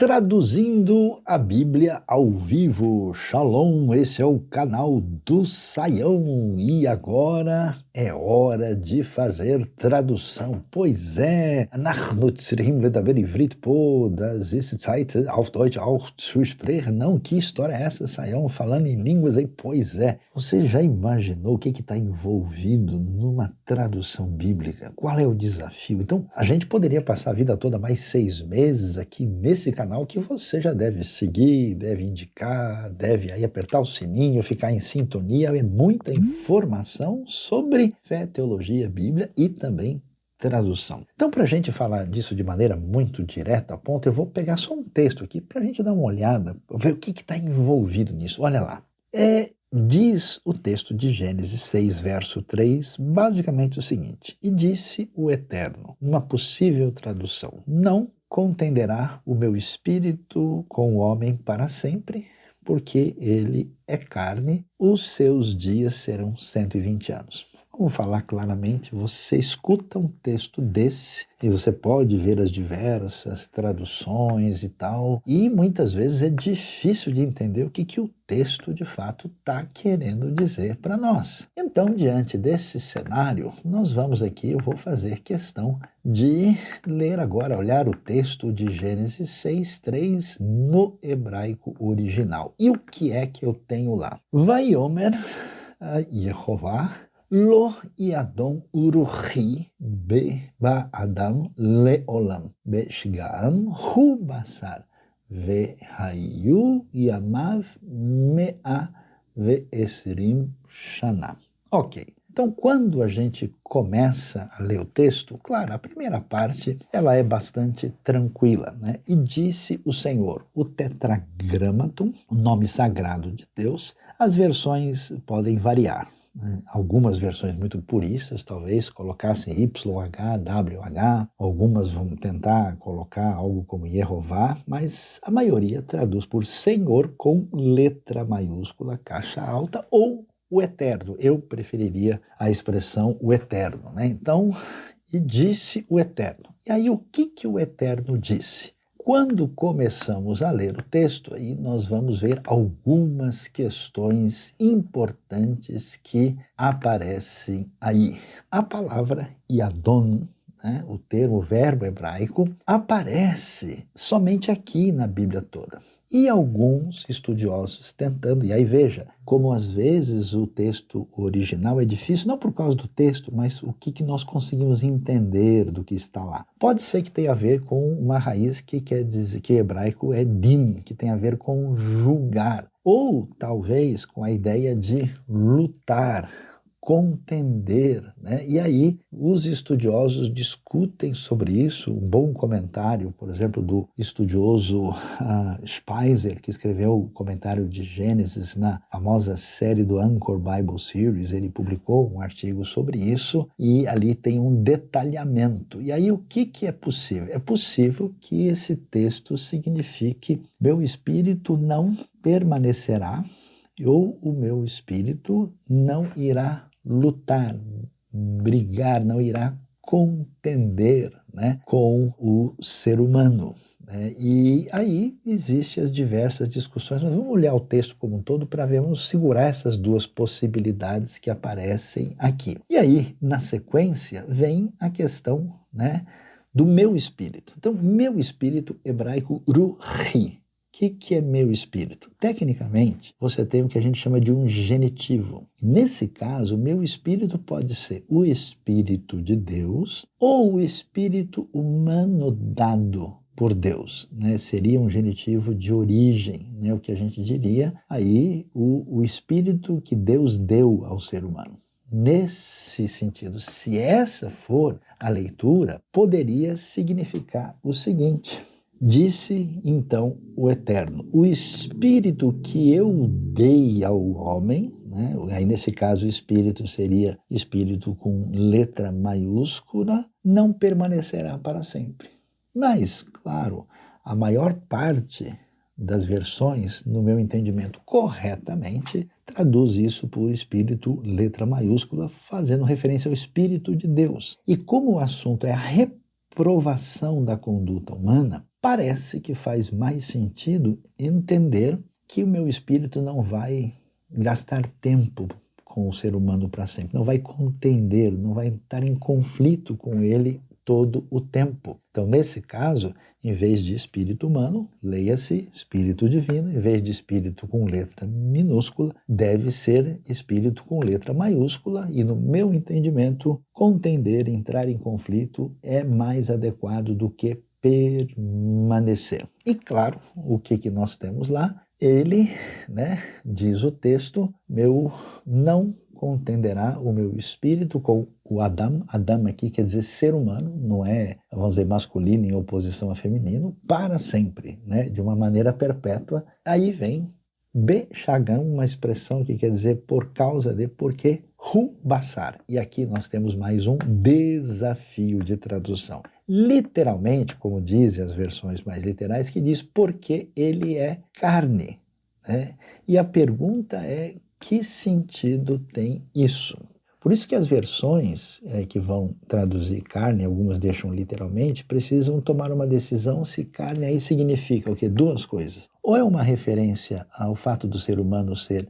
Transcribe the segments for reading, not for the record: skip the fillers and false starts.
Traduzindo a Bíblia ao vivo. Shalom, esse é o canal do Saião e agora é hora de fazer tradução. Pois é, אנחנו צריכים לדבר עברית פה, das ist Zeit auf Deutsch auch zu sprechen. Não, que história é essa, Saião, falando em línguas aí? Pois é, você já imaginou o que está envolvido numa tradução bíblica? Qual é o desafio? Então, a gente poderia passar a vida toda mais 6 meses aqui nesse canal que você já deve seguir, deve indicar, deve aí apertar o sininho, ficar em sintonia. É muita informação sobre fé, teologia, Bíblia e também tradução. Então, para a gente falar disso de maneira muito direta, a ponto, eu vou pegar só um texto aqui para a gente dar uma olhada, ver o que está envolvido nisso. Olha lá. Diz o texto de Gênesis 6, verso 3, basicamente o seguinte: e disse o Eterno, uma possível tradução, não contenderá o meu espírito com o homem para sempre, porque ele é carne, os seus dias serão 120 anos. Vamos falar claramente, você escuta um texto desse e você pode ver as diversas traduções e tal, e muitas vezes é difícil de entender o que o texto de fato está querendo dizer para nós. Então, diante desse cenário, nós vamos aqui, eu vou fazer questão de ler agora, olhar o texto de Gênesis 6:3 no hebraico original. E o que é que eu tenho lá? Vaiomer Yehová Lo yadon uruchi ba'adam leolam beshgaan hu basar vehayu yamav mea ve'esrim shana. Ok. Então, quando a gente começa a ler o texto, claro, a primeira parte ela é bastante tranquila, né? E disse o Senhor, o tetragramaton, o nome sagrado de Deus, as versões podem variar. Algumas versões muito puristas talvez colocassem YH, WH, algumas vão tentar colocar algo como Yehová, mas a maioria traduz por Senhor com letra maiúscula, caixa alta, ou o Eterno. Eu preferiria a expressão o Eterno, né? Então, e disse o Eterno. E aí o que o Eterno disse? Quando começamos a ler o texto, aí nós vamos ver algumas questões importantes que aparecem aí. A palavra Yadon, né, o termo, o verbo hebraico, aparece somente aqui na Bíblia toda. E alguns estudiosos tentando, e aí veja, como às vezes o texto original é difícil, não por causa do texto, mas o que nós conseguimos entender do que está lá. Pode ser que tenha a ver com uma raiz que quer dizer que em hebraico é din, que tem a ver com julgar, ou talvez com a ideia de lutar, contender, né? E aí os estudiosos discutem sobre isso. Um bom comentário, por exemplo, do estudioso Speiser, que escreveu o comentário de Gênesis na famosa série do Anchor Bible Series, ele publicou um artigo sobre isso e ali tem um detalhamento. E aí o que é possível? É possível que esse texto signifique: meu espírito não permanecerá, ou o meu espírito não irá lutar, brigar, não irá contender, né, com o ser humano, né? E aí existem as diversas discussões, mas vamos olhar o texto como um todo para ver, vamos segurar essas duas possibilidades que aparecem aqui. E aí, na sequência, vem a questão, né, do meu espírito. Então, meu espírito, hebraico, ruhi. O que é meu espírito? Tecnicamente, você tem o que a gente chama de um genitivo. Nesse caso, o meu espírito pode ser o Espírito de Deus ou o espírito humano dado por Deus, né? Seria um genitivo de origem, né? O que a gente diria aí, o espírito que Deus deu ao ser humano. Nesse sentido, se essa for a leitura, poderia significar o seguinte: disse então o Eterno, o espírito que eu dei ao homem, né? Aí nesse caso o espírito seria espírito com letra maiúscula, não permanecerá para sempre. Mas, claro, a maior parte das versões, no meu entendimento corretamente, traduz isso por espírito, letra maiúscula, fazendo referência ao Espírito de Deus. E como o assunto é a reprovação da conduta humana, parece que faz mais sentido entender que o meu espírito não vai gastar tempo com o ser humano para sempre, não vai contender, não vai estar em conflito com ele todo o tempo. Então, nesse caso, em vez de espírito humano, leia-se espírito divino, em vez de espírito com letra minúscula, deve ser espírito com letra maiúscula, e no meu entendimento, contender, entrar em conflito é mais adequado do que permanecer. E claro, o que nós temos lá? Ele, diz o texto, não contenderá o meu espírito com o Adam. Adam aqui quer dizer ser humano, não é, vamos dizer, masculino em oposição a feminino, para sempre, de uma maneira perpétua. Aí vem Bechagam, uma expressão que quer dizer por causa de, porque, hu basar. E aqui nós temos mais um desafio de tradução. Literalmente, como dizem as versões mais literais, que diz porque ele é carne. E a pergunta é, que sentido tem isso? Por isso que as versões que vão traduzir carne, algumas deixam literalmente, precisam tomar uma decisão se carne aí significa o quê? Duas coisas. Ou é uma referência ao fato do ser humano ser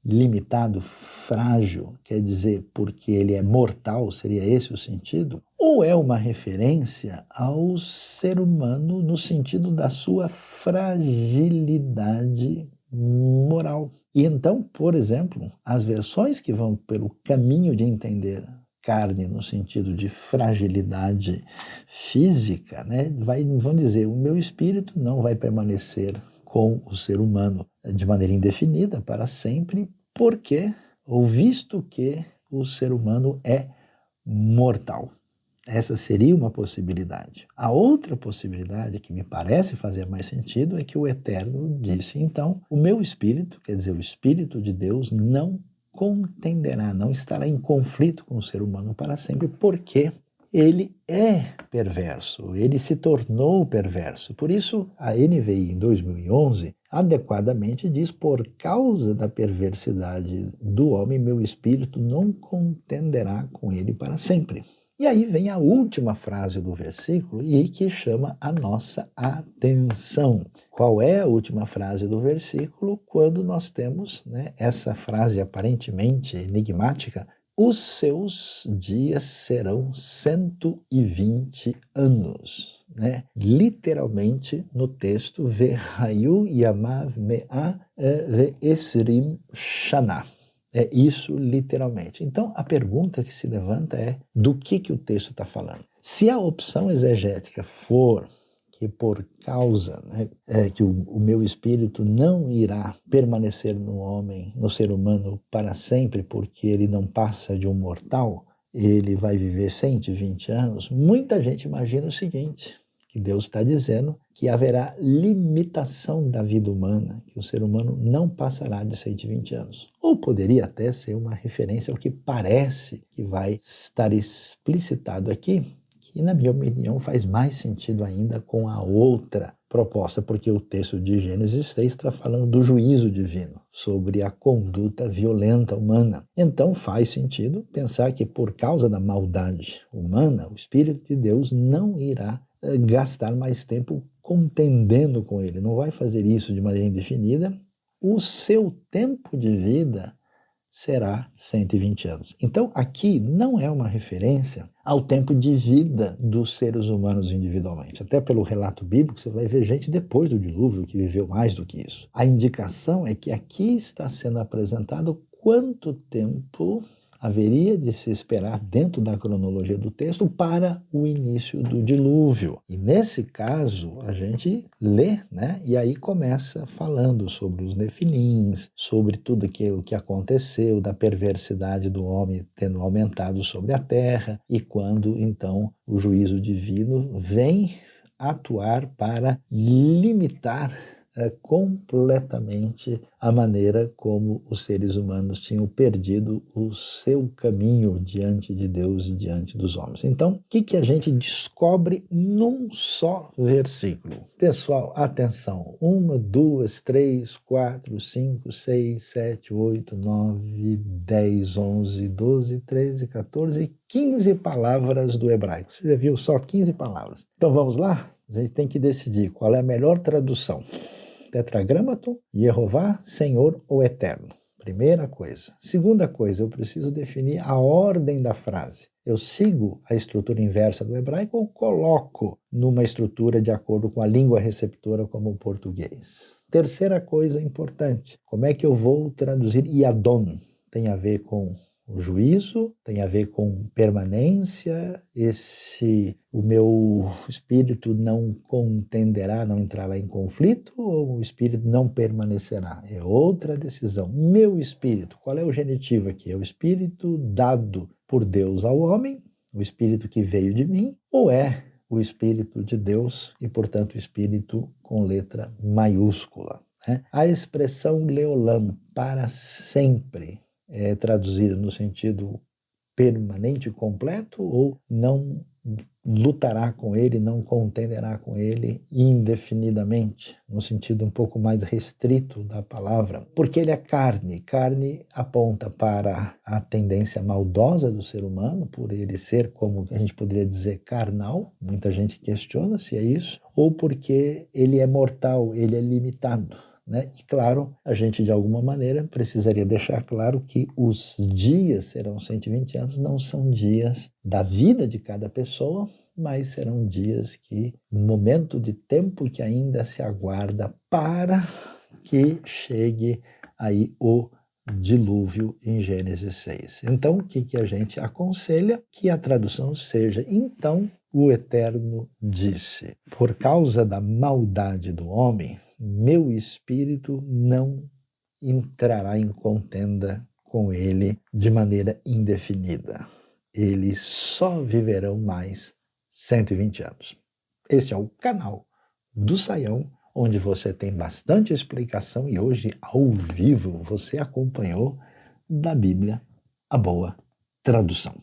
limitado, frágil, quer dizer, porque ele é mortal, seria esse o sentido? Ou é uma referência ao ser humano no sentido da sua fragilidade moral. E então, por exemplo, as versões que vão pelo caminho de entender carne no sentido de fragilidade física, vão dizer, o meu espírito não vai permanecer com o ser humano de maneira indefinida para sempre, porque, ou visto que o ser humano é mortal. Essa seria uma possibilidade. A outra possibilidade, que me parece fazer mais sentido, é que o Eterno disse, então, o meu espírito, quer dizer, o Espírito de Deus, não contenderá, não estará em conflito com o ser humano para sempre, porque ele é perverso, ele se tornou perverso. Por isso, a NVI, em 2011, adequadamente diz, por causa da perversidade do homem, meu espírito não contenderá com ele para sempre. E aí vem a última frase do versículo e que chama a nossa atenção. Qual é a última frase do versículo? Quando nós temos essa frase aparentemente enigmática, os seus dias serão 120 anos. Literalmente, no texto, Vehayu yamav me'a ve'esrim shana. É isso literalmente. Então, a pergunta que se levanta é, do que o texto está falando? Se a opção exegética for que por causa que o meu espírito não irá permanecer no homem, no ser humano, para sempre, porque ele não passa de um mortal, ele vai viver 120 anos, muita gente imagina o seguinte, que Deus está dizendo que haverá limitação da vida humana, que o ser humano não passará de 120 anos. Ou poderia até ser uma referência ao que parece que vai estar explicitado aqui, que, na minha opinião, faz mais sentido ainda com a outra proposta, porque o texto de Gênesis 6 está falando do juízo divino, sobre a conduta violenta humana. Então faz sentido pensar que por causa da maldade humana, o Espírito de Deus não irá gastar mais tempo contendendo com ele, não vai fazer isso de maneira indefinida. O seu tempo de vida será 120 anos. Então, aqui não é uma referência ao tempo de vida dos seres humanos individualmente. Até pelo relato bíblico, você vai ver gente depois do dilúvio que viveu mais do que isso. A indicação é que aqui está sendo apresentado quanto tempo haveria de se esperar dentro da cronologia do texto para o início do dilúvio. E nesse caso, a gente lê, e aí começa falando sobre os nefilins, sobre tudo aquilo que aconteceu, da perversidade do homem tendo aumentado sobre a terra, e quando, então, o juízo divino vem atuar para limitar completamente a maneira como os seres humanos tinham perdido o seu caminho diante de Deus e diante dos homens. Então, o que a gente descobre num só versículo? Pessoal, atenção. 1, 2, 3, 4, 5, 6, 7, 8, 9, 10, 11, 12, 13, 14, 15 palavras do hebraico. Você já viu só 15 palavras. Então vamos lá? A gente tem que decidir qual é a melhor tradução. Tetragrámaton, Yehová, Senhor ou Eterno. Primeira coisa. Segunda coisa, eu preciso definir a ordem da frase. Eu sigo a estrutura inversa do hebraico ou coloco numa estrutura de acordo com a língua receptora como o português? Terceira coisa importante, como é que eu vou traduzir Yadon? Tem a ver com o juízo, tem a ver com permanência, o meu espírito não contenderá, não entrará em conflito, ou o espírito não permanecerá? É outra decisão. Meu espírito, qual é o genitivo aqui? É o espírito dado por Deus ao homem, o espírito que veio de mim, ou é o espírito de Deus e, portanto, o espírito com letra maiúscula, né? A expressão leolam, para sempre, é traduzida no sentido permanente e completo, ou não lutará com ele, não contenderá com ele indefinidamente, no sentido um pouco mais restrito da palavra, porque ele é carne. Carne aponta para a tendência maldosa do ser humano, por ele ser, como a gente poderia dizer, carnal, muita gente questiona se é isso, ou porque ele é mortal, ele é limitado. Né? E claro, a gente de alguma maneira precisaria deixar claro que os dias serão 120 anos, não são dias da vida de cada pessoa, mas serão dias que, um momento de tempo que ainda se aguarda para que chegue aí o dilúvio em Gênesis 6. Então, o que a gente aconselha? Que a tradução seja, então, o Eterno disse, por causa da maldade do homem, meu espírito não entrará em contenda com ele de maneira indefinida. Eles só viverão mais 120 anos. Este é o canal do Saião, onde você tem bastante explicação e hoje, ao vivo, você acompanhou da Bíblia a Boa Tradução.